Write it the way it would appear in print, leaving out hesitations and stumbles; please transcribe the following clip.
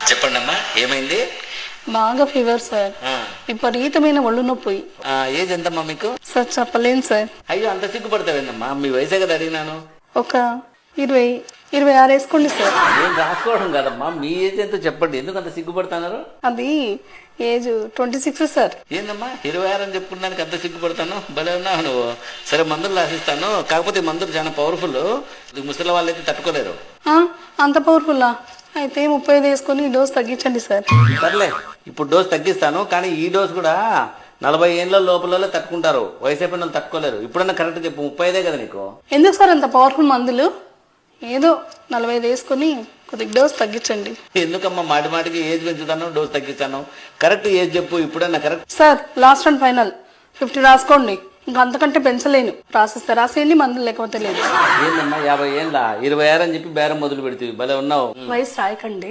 చెప్పండి అమ్మా, ఏమైంది? బాగా ఫీవర్ సార్, విపరీతమైన ఒళ్ళు నొప్పి. ఏజ్ ఎంతమ్మా మీకు? సార్ చెప్పలేను సార్. అయ్యో, అంత సిగ్గుపడతావేందమ్మా? మీ వయసే కదా అడిగినాను. ఒక 26 వేసుకోండి సార్. నేను రాసుకోవడం కదమ్మా, మీ ఏజ్ ఎంతో చెప్పండి. ఎందుకు అంత సిగ్గుపడుతున్నారు? అది ఏజ్ 26 సార్. ఏందమ్మా 26 అని చెప్పుకున్నానికి అంత సిగ్గుపడతాను? భలే ఉన్నావు నువ్వు. సరే, మందులు రాసిస్తాను. కాకపోతే ఈ మందులు చాలా పవర్ఫుల్. ముసలి వాళ్ళు అయితే తట్టుకోలేరు. అంత పవర్ఫుల్లా? అయితే 35 వేసుకొని డోస్ తగ్గించండి సార్. సర్లే, ఇప్పుడు డోస్ తగ్గిస్తాను. కానీ ఈ డోస్ కూడా 40 ఏళ్ళ లోపల తట్టుకుంటారు. వయసు అయిపోయిన వాళ్ళు తట్టుకోలేరు. ఇప్పుడన్నా కరెక్ట్ చెప్పు, 35 కదా నీకు? ఎందుకు సార్ అంత పవర్ఫుల్ మందులు? ఏదో 45 వేసుకొని కొద్దిగా డోస్ తగ్గించండి. ఎందుకమ్మా మాటి మాటికి ఏజ్ పెంచుతాను, డోస్ తగ్గిస్తాను? కరెక్ట్ ఏజ్ చెప్పు ఇప్పుడన్నా. Correct sir, last and final 50 రాసుకోండి. ఇంకా అంతకంటే పెంచలేను. రాసిస్తే రాసేయండి, మందులు లేకపోతే లేదు. ఏందమ్మా 50 ఏళ్ళ 26 అని చెప్పి బేరం మొదలు పెడుతుంది. భలే ఉన్నావు. వయసు రాయకండి.